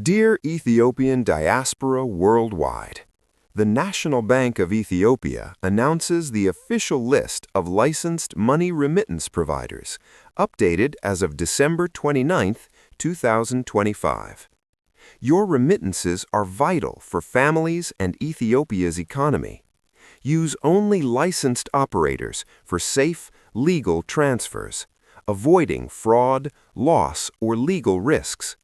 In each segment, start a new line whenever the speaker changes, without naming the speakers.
Dear Ethiopian diaspora worldwide, the National Bank of Ethiopia announces the official list of licensed money remittance providers, updated as of December 29th, 2025. Your remittances are vital for families and Ethiopia's economy. Use only licensed operators for safe, legal transfers, avoiding fraud, loss, or legal risks.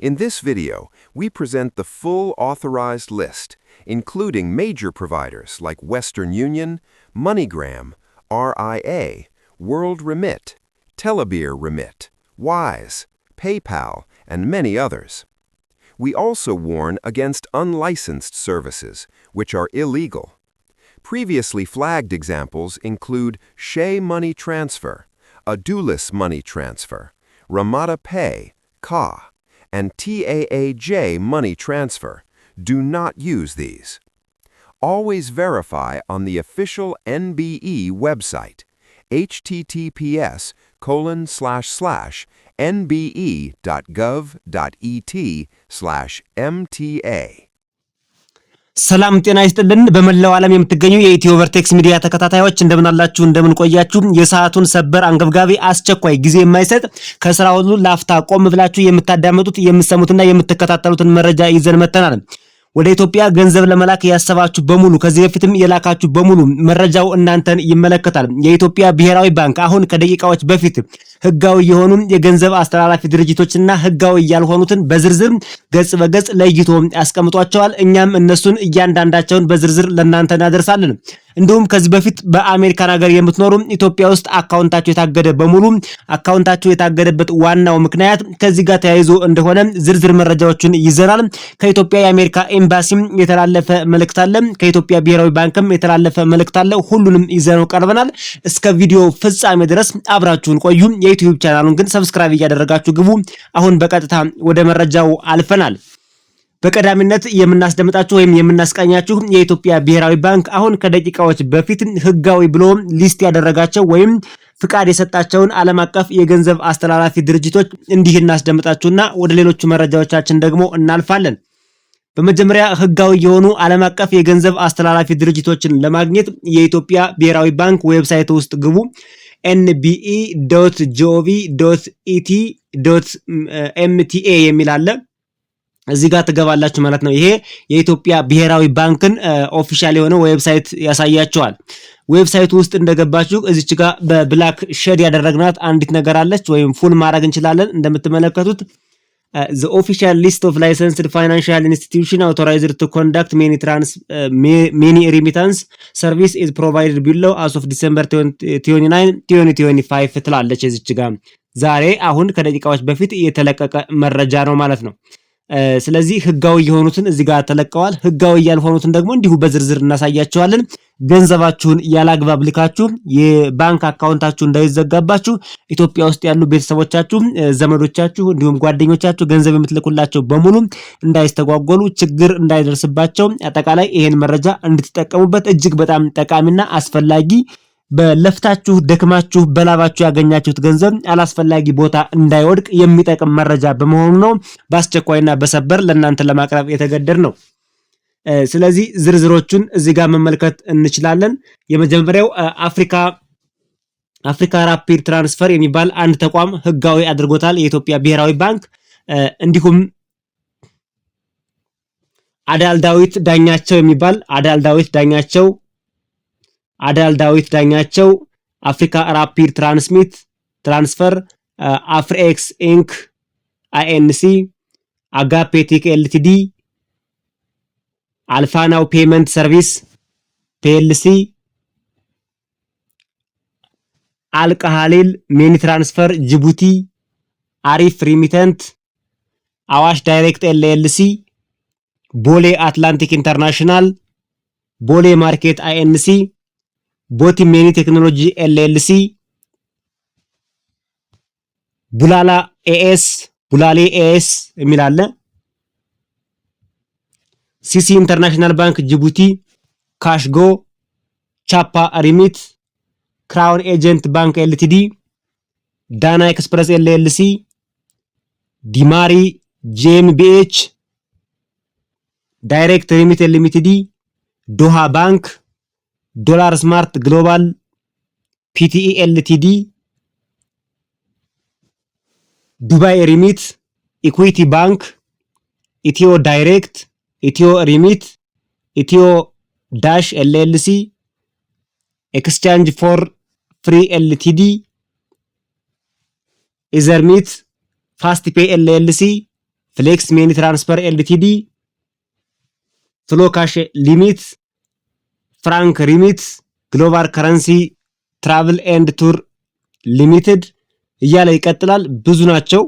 In this video, we present the full authorized list, including major providers like Western Union, MoneyGram, RIA, World Remit, Telebir Remit, Wise, PayPal, and many others. We also warn against unlicensed services, which are illegal. Previously flagged examples include Shea Money Transfer, Adulis Money Transfer, Ramada Pay, Ka, and TAAJ Money Transfer. Do not use these. Always verify on the official NBE website, https://nbe.gov.et/mta.
ሰላም ጤና ይስጥልን በመላው ዓለም የምትገኙ የኢትዮ ቨርቴክስ ሚዲያ ተከታታዮች እንደምን አላችሁ እንደምን ቆያችሁ የሰዓቱን ሰበር አንገብጋቢ አስቸኳይ ጊዜ የማይሰጥ ከስራ ሁሉ ላፍታ ቆም ብላችሁ የምታዳምጡት የምትሰሙትና የምትከታተሉትን መረጃ ይዘን መተናል ወደ ኢትዮጵያ ገንዘብ ለመላክ ያሰባችሁ በሙሉ ከዚህ በፊትም የላካችሁ በሙሉ መረጃው እናንተን ይመለከታል የኢትዮጵያ ብሔራዊ ባንክ አሁን ከደቂቃዎች በፊት ህጋዊ የሆኑ የገንዘብ አስተላላፊ ድርጅቶችና ህጋዊ ያልሆኑትን በዝርዝር ገጽ በገጽ ለይቶ ያስቀምጧቸዋል እኛም እነሱን እያንዳንዳቸውን በዝርዝር ለእናንተ እናደርሳለን እንዲሁም ከዚህ በፊት በአሜሪካን ሀገር የምትኖሩ ኢትዮጵያ ውስጥ አካውንታችሁ የታገደ በሙሉ አካውንታችሁ የታገደበት ዋናው ምክንያት ከዚህ ጋር ተያይዞ እንደሆነ ዝርዝር መረጃዎችን ይዘናል ከኢትዮጵያ የአሜሪካ ኤምባሲም የተላለፈ መልእክት አለ ከኢትዮጵያ ብሔራዊ ባንክም የተላለፈ መልእክት አለ ሁሉንም ይዘነው ቀርበናል እስከ ቪዲዮ ፍጻሜ ድረስ አብራችሁን ቆዩ የዩቲዩብ ቻናሉን ግን ሰብስክራይብ ያደረጋችሁ ግቡ አሁን በቀጥታ ወደ መረጃው አልፈናል በቀዳሚነት የምናስደምጣችሁ ወይም የምናስቃኛችሁ የኢትዮጵያ ብሔራዊ ባንክ አሁን ከደቂቃዎች በፊት ህጋዊ ብሎ ሊስት ያደረጋቸው ወይም ፍቃድ የሰጣቸውን ዓለም አቀፍ የገንዘብ አስተላላፊ ድርጅቶች እንዲህ እናስደምጣችሁና ወደ ሌሎች መረጃዎቻችን ደግሞ እናልፋለን በመጀመሪያ ህጋዊ የሆኑ ዓለም አቀፍ የገንዘብ አስተላላፊ ድርጅቶችን ለማግኘት የኢትዮጵያ ብሔራዊ ባንክ ዌብሳይት ውስጥ ግቡ nbe.gov.et.mta የሚል አለ እዚህ ጋር ትገባላችሁ ማለት ነው ይሄ የኢትዮጵያ ብሔራዊ ባንክን ኦፊሻል የሆነ ዌብሳይት ያሳያችኋል ዌብሳይቱ ውስጥ እንደገባችሁ እዚች ጋር በብላክ ሼድ ያደረግናት አንዲት ነገር አለች ወይም ፉል ማድረግ እንችላለን እንደምትመለከቱት the official list of licensed financial institution authorized to conduct many remittance service is provided below as of December 29 2025 ትላለች እዚች ጋር ዛሬ አሁን ከደቂቃዎች በፊት የተለቀቀ መረጃ ነው ማለት ነው ስለዚህ ህጋዊ የሆኑትን እዚህ ጋር ተለቀዋል ህጋዊ ያልሆኑትን ደግሞ እንዲሁ በዝርዝር እናሳያቸዋለን ገንዘባችሁን ያላግባብ ልካችሁ የባንክ አካውንታችሁ እንዳይዘጋባችሁ ኢትዮጵያ ውስጥ ያሉ ቤተሰቦቻችሁ ዘመዶቻችሁ እንዲሁም ጓደኞቻችሁ ገንዘብ የምትልኩላቸው በሙሉ እንዳይስተጓጎሉ ችግር እንዳይደርስባቸው አጠቃላይ ይሄን መረጃ እንድትጠቀሙበት እጅግ በጣም ጠቃሚና አስፈላጊ በለፍታችሁ ደክማችሁ በላባችሁ ያገኛችሁት ገንዘብ አላስፈላጊ ቦታ እንዳይወድቅ የሚጠቅም መረጃ በመሆኑ ነው በአስቸኳይና በሰበር ለእናንተ ለማቅረብ የተገደድ ነው ስለዚህ ዝርዝሮቹን እዚህ ጋር መመልከት እንችላለን የመጀመሪያው አፍሪካ ራፒድ ትራንስፈር የሚባል አንድ ተቋም ህጋዊ አድርጎታል የኢትዮጵያ ብሔራዊ ባንክ እንዲሁም አዳል ዳዊት ዳኛቸው አፍሪካ ራፒድ ትራንስፈር አፍሪኤክስ ኢንክ አይኤንሲ አጋፔቲክ ኤልቲዲ አልፋናው ፔመንት ሰርቪስ ፒኤልሲ አልቀሃሊል ሜኒ ትራንስፈር ጅቡቲ አሪፍ ሪሚተንት አዋሽ ዳይሬክት ኤልኤልሲ ቦሌ አትላንቲክ ኢንተርናሽናል ቦሌ ማርኬት አይኤንሲ ቦቲ ሜኒ ቴክኖሎጂ ኤልኤልሲ ቡላሌ ኤኤስ የሚል አለ ሲሲ ኢንተርናሽናል ባንክ ጅቡቲ ካሽጎ ቻፓ ሪሚት ክራውን ኤጀንት ባንክ ኤልቲዲ ዳና ኤክስፕረስ ኤልኤልሲ ዲማሪ ጂኤምቢኤች፣ ዳይሬክት ሪሚት ሊሚትድ፣ ዶሃ ባንክ፣ ዶላር ስማርት ግሎባል፣ ፒቲኢ ኤልቲዲ፣ ዱባይ ሪሚት፣ ኢኩዊቲ ባንክ፣ ኢትዮ ዳይሬክት፣ ኢትዮ ሪሚት፣ ኢትዮ ዳሽ ኤልኤልሲ፣ ኤክስቼንጅ ፎር ፍሪ ኤልቲዲ፣ ኢዘርሚት፣ ፋስት ፔይ ኤልኤልሲ፣ ፍሌክስ ሜኒ ትራንስፈር ኤልቲዲ፣ ፍሎ ካሽ ሊሚት፣ ፍራንክ ሪሚት፣ ግሎባል ከረንሲ ትራቭል ኤንድ ቱር ሊሚትድ እያለ ይቀጥላል። ብዙ ናቸው።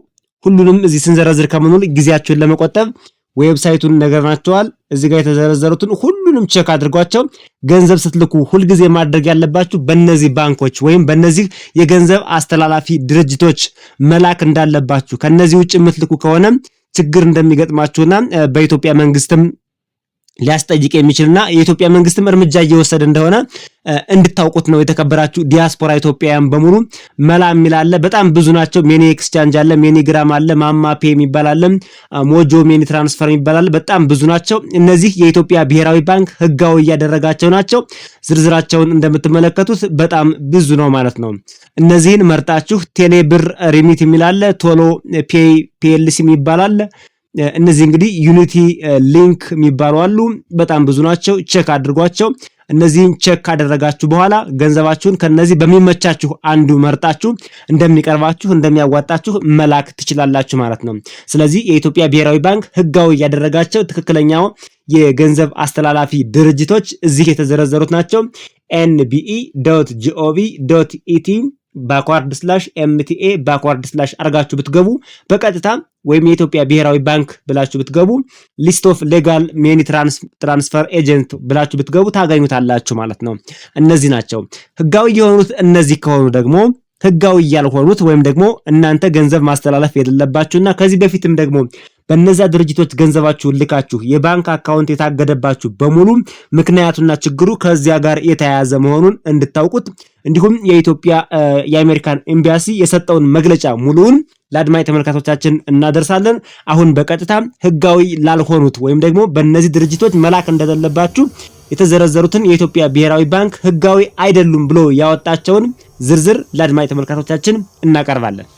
ሁሉንም እዚህ ስንዘረዝር ከምንውል ጊዜያችሁን ለመቆጠብ ዌብሳይቱን ነገርናችኋል። እዚህ ጋር የተዘረዘሩትን ሁሉንም ቼክ አድርጓቸው። ገንዘብ ስትልኩ ሁልጊዜ ማድረግ ያለባችሁ በእነዚህ ባንኮች ወይም በእነዚህ የገንዘብ አስተላላፊ ድርጅቶች መላክ እንዳለባችሁ። ከነዚህ ውጭ የምትልኩ ከሆነ ችግር እንደሚገጥማችሁና በኢትዮጵያ መንግስትም ሊያስጠይቅ የሚችልና የኢትዮጵያ መንግስትም እርምጃ እየወሰደ እንደሆነ እንድታውቁት ነው። የተከበራችሁ ዲያስፖራ ኢትዮጵያውያን በሙሉ መላ የሚላለ በጣም ብዙ ናቸው። ሜኒ ኤክስቼንጅ አለ፣ ሜኒ ግራም አለ፣ ማማ ፔ የሚባል አለ፣ ሞጆ ሜኒ ትራንስፈር የሚባል አለ። በጣም ብዙ ናቸው። እነዚህ የኢትዮጵያ ብሔራዊ ባንክ ህጋዊ እያደረጋቸው ናቸው። ዝርዝራቸውን እንደምትመለከቱት በጣም ብዙ ነው ማለት ነው። እነዚህን መርጣችሁ ቴሌብር ሪሚት የሚል አለ፣ ቶሎ ፔይ ፒኤልሲ የሚባል አለ። እነዚህ እንግዲህ ዩኒቲ ሊንክ የሚባሉ አሉ። በጣም ብዙ ናቸው። ቼክ አድርጓቸው። እነዚህን ቼክ ካደረጋችሁ በኋላ ገንዘባችሁን ከነዚህ በሚመቻችሁ አንዱ መርጣችሁ እንደሚቀርባችሁ እንደሚያዋጣችሁ መላክ ትችላላችሁ ማለት ነው። ስለዚህ የኢትዮጵያ ብሔራዊ ባንክ ህጋዊ ያደረጋቸው ትክክለኛው የገንዘብ አስተላላፊ ድርጅቶች እዚህ የተዘረዘሩት ናቸው። nbe.gov.et /MTA አርጋችሁ ብትገቡ በቀጥታ ወይም የኢትዮጵያ ብሔራዊ ባንክ ብላችሁ ብትገቡ ሊስት ኦፍ ሌጋል ሜኒ ትራንስፈር ኤጀንት ብላችሁ ብትገቡ ታገኙታላችሁ ማለት ነው። እነዚህ ናቸው ህጋዊ የሆኑት። እነዚህ ከሆኑ ደግሞ ህጋዊ ያልሆኑት ወይም ደግሞ እናንተ ገንዘብ ማስተላለፍ የሌለባችሁና ከዚህ በፊትም ደግሞ በእነዛ ድርጅቶች ገንዘባችሁን ልካችሁ የባንክ አካውንት የታገደባችሁ በሙሉ ምክንያቱና ችግሩ ከዚያ ጋር የተያያዘ መሆኑን እንድታውቁት እንዲሁም የኢትዮጵያ የአሜሪካን ኤምባሲ የሰጠውን መግለጫ ሙሉውን ለአድማጭ ተመልካቾቻችን እናደርሳለን። አሁን በቀጥታ ህጋዊ ላልሆኑት ወይም ደግሞ በእነዚህ ድርጅቶች መላክ እንደሌለባችሁ የተዘረዘሩትን የኢትዮጵያ ብሔራዊ ባንክ ህጋዊ አይደሉም ብሎ ያወጣቸውን ዝርዝር ለአድማጭ ተመልካቾቻችን እናቀርባለን።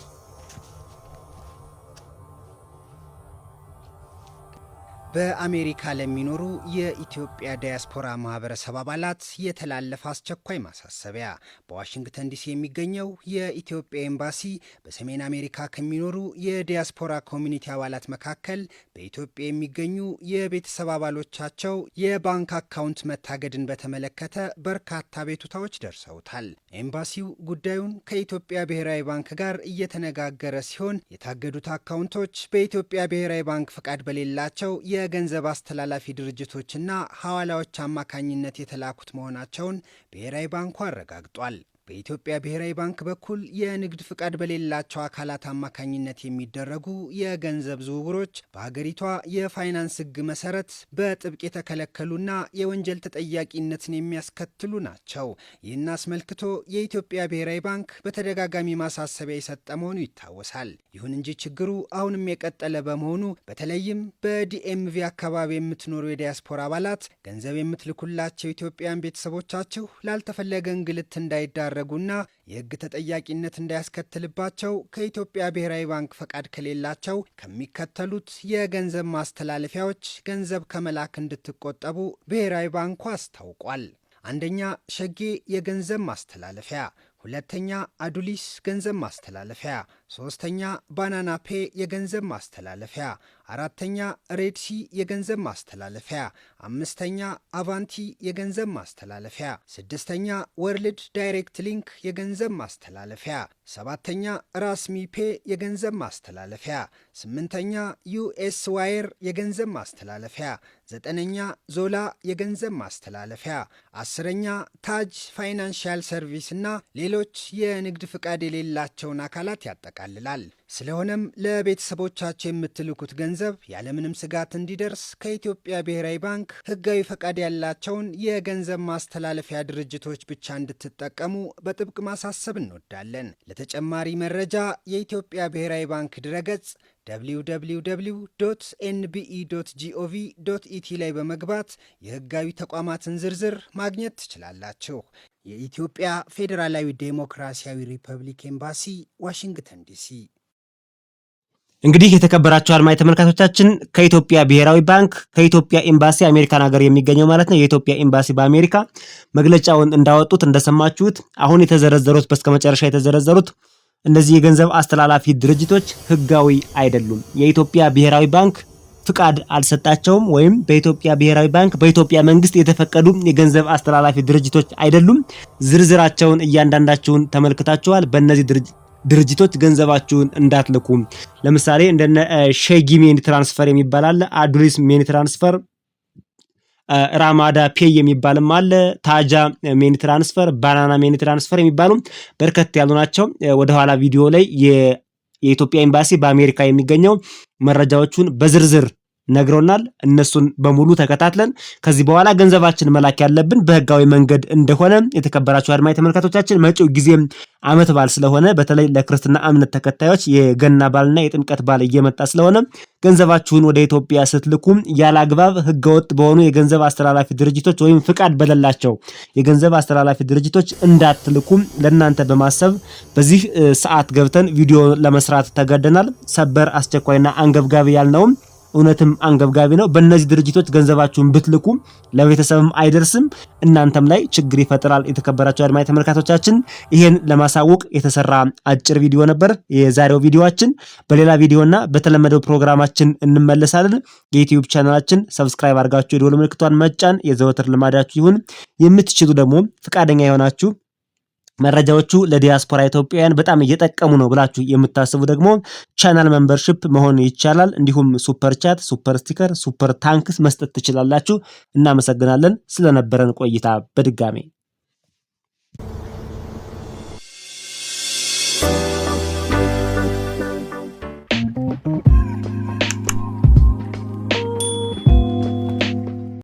በአሜሪካ ለሚኖሩ የኢትዮጵያ ዲያስፖራ ማህበረሰብ አባላት የተላለፈ አስቸኳይ ማሳሰቢያ። በዋሽንግተን ዲሲ የሚገኘው የኢትዮጵያ ኤምባሲ በሰሜን አሜሪካ ከሚኖሩ የዲያስፖራ ኮሚኒቲ አባላት መካከል በኢትዮጵያ የሚገኙ የቤተሰብ አባሎቻቸው የባንክ አካውንት መታገድን በተመለከተ በርካታ ቤቱታዎች ደርሰውታል። ኤምባሲው ጉዳዩን ከኢትዮጵያ ብሔራዊ ባንክ ጋር እየተነጋገረ ሲሆን የታገዱት አካውንቶች በኢትዮጵያ ብሔራዊ ባንክ ፈቃድ በሌላቸው የገንዘብ አስተላላፊ ድርጅቶችና ሐዋላዎች አማካኝነት የተላኩት መሆናቸውን ብሔራዊ ባንኩ አረጋግጧል። በኢትዮጵያ ብሔራዊ ባንክ በኩል የንግድ ፍቃድ በሌላቸው አካላት አማካኝነት የሚደረጉ የገንዘብ ዝውውሮች በሀገሪቷ የፋይናንስ ሕግ መሰረት በጥብቅ የተከለከሉና የወንጀል ተጠያቂነትን የሚያስከትሉ ናቸው። ይህን አስመልክቶ የኢትዮጵያ ብሔራዊ ባንክ በተደጋጋሚ ማሳሰቢያ የሰጠ መሆኑ ይታወሳል። ይሁን እንጂ ችግሩ አሁንም የቀጠለ በመሆኑ በተለይም በዲኤምቪ አካባቢ የምትኖሩ የዲያስፖራ አባላት ገንዘብ የምትልኩላቸው ኢትዮጵያውያን ቤተሰቦቻችሁ ላልተፈለገ እንግልት እንዳይዳረጉና የሕግ ተጠያቂነት እንዳያስከትልባቸው ከኢትዮጵያ ብሔራዊ ባንክ ፈቃድ ከሌላቸው ከሚከተሉት የገንዘብ ማስተላለፊያዎች ገንዘብ ከመላክ እንድትቆጠቡ ብሔራዊ ባንኩ አስታውቋል። አንደኛ፣ ሸጌ የገንዘብ ማስተላለፊያ። ሁለተኛ፣ አዱሊስ ገንዘብ ማስተላለፊያ። ሶስተኛ፣ ባናና ፔ የገንዘብ ማስተላለፊያ። አራተኛ፣ ሬድሲ የገንዘብ ማስተላለፊያ። አምስተኛ፣ አቫንቲ የገንዘብ ማስተላለፊያ። ስድስተኛ፣ ወርልድ ዳይሬክት ሊንክ የገንዘብ ማስተላለፊያ። ሰባተኛ፣ ራስሚ ፔ የገንዘብ ማስተላለፊያ። ስምንተኛ፣ ዩኤስ ዋየር የገንዘብ ማስተላለፊያ። ዘጠነኛ፣ ዞላ የገንዘብ ማስተላለፊያ። አስረኛ፣ ታጅ ፋይናንሻል ሰርቪስ እና ሌሎች የንግድ ፍቃድ የሌላቸውን አካላት ያጠቃልላል። ስለሆነም ለቤተሰቦቻቸው የምትልኩት ገንዘብ ያለምንም ስጋት እንዲደርስ ከኢትዮጵያ ብሔራዊ ባንክ ሕጋዊ ፈቃድ ያላቸውን የገንዘብ ማስተላለፊያ ድርጅቶች ብቻ እንድትጠቀሙ በጥብቅ ማሳሰብ እንወዳለን። ለተጨማሪ መረጃ የኢትዮጵያ ብሔራዊ ባንክ ድረገጽ www.nbe.gov.et ላይ በመግባት የሕጋዊ ተቋማትን ዝርዝር ማግኘት ትችላላችሁ። የኢትዮጵያ ፌዴራላዊ ዴሞክራሲያዊ ሪፐብሊክ ኤምባሲ ዋሽንግተን ዲሲ።
እንግዲህ የተከበራችሁ አድማጭ ተመልካቾቻችን ከኢትዮጵያ ብሔራዊ ባንክ ከኢትዮጵያ ኤምባሲ አሜሪካን ሀገር የሚገኘው ማለት ነው የኢትዮጵያ ኤምባሲ በአሜሪካ መግለጫውን እንዳወጡት እንደሰማችሁት አሁን የተዘረዘሩት በስከመጨረሻ የተዘረዘሩት እነዚህ የገንዘብ አስተላላፊ ድርጅቶች ህጋዊ አይደሉም። የኢትዮጵያ ብሔራዊ ባንክ ፍቃድ አልሰጣቸውም ወይም በኢትዮጵያ ብሔራዊ ባንክ በኢትዮጵያ መንግስት የተፈቀዱ የገንዘብ አስተላላፊ ድርጅቶች አይደሉም። ዝርዝራቸውን እያንዳንዳቸውን ተመልክታችኋል። በእነዚህ ድርጅቶች ገንዘባችሁን እንዳትልኩ። ለምሳሌ እንደነ ሼጊ ሜኒ ትራንስፈር የሚባል አለ፣ አዱሊስ ሜኒ ትራንስፈር፣ ራማዳ ፔይ የሚባልም አለ፣ ታጃ ሜኒ ትራንስፈር፣ ባናና ሜኒ ትራንስፈር የሚባሉ በርከት ያሉ ናቸው። ወደኋላ ቪዲዮ ላይ የኢትዮጵያ ኤምባሲ በአሜሪካ የሚገኘው መረጃዎቹን በዝርዝር ነግሮናል። እነሱን በሙሉ ተከታትለን ከዚህ በኋላ ገንዘባችን መላክ ያለብን በህጋዊ መንገድ እንደሆነ የተከበራችሁ አድማጭ ተመልካቾቻችን፣ መጪው ጊዜም ዓመት በዓል ስለሆነ በተለይ ለክርስትና እምነት ተከታዮች የገና በዓልና የጥምቀት በዓል እየመጣ ስለሆነ ገንዘባችሁን ወደ ኢትዮጵያ ስትልኩ ያላግባብ ህገወጥ በሆኑ የገንዘብ አስተላላፊ ድርጅቶች ወይም ፍቃድ በሌላቸው የገንዘብ አስተላላፊ ድርጅቶች እንዳትልኩ ለእናንተ በማሰብ በዚህ ሰዓት ገብተን ቪዲዮ ለመስራት ተገደናል። ሰበር አስቸኳይና አንገብጋቢ ያልነውም እውነትም አንገብጋቢ ነው። በእነዚህ ድርጅቶች ገንዘባችሁን ብትልኩ ለቤተሰብም አይደርስም፣ እናንተም ላይ ችግር ይፈጥራል። የተከበራችሁ አድማጭ ተመልካቾቻችን ይሄን ለማሳወቅ የተሰራ አጭር ቪዲዮ ነበር የዛሬው ቪዲዮአችን። በሌላ ቪዲዮና በተለመደው ፕሮግራማችን እንመለሳለን። የዩቲዩብ ቻናላችን ሰብስክራይብ አድርጋችሁ የደወል ምልክቷን መጫን የዘወትር ልማዳችሁ ይሁን። የምትችሉ ደግሞ ፍቃደኛ የሆናችሁ መረጃዎቹ ለዲያስፖራ ኢትዮጵያውያን በጣም እየጠቀሙ ነው ብላችሁ የምታስቡ ደግሞ ቻናል ሜምበርሺፕ መሆን ይቻላል። እንዲሁም ሱፐር ቻት፣ ሱፐር ስቲከር፣ ሱፐር ታንክስ መስጠት ትችላላችሁ። እናመሰግናለን ስለነበረን ቆይታ በድጋሜ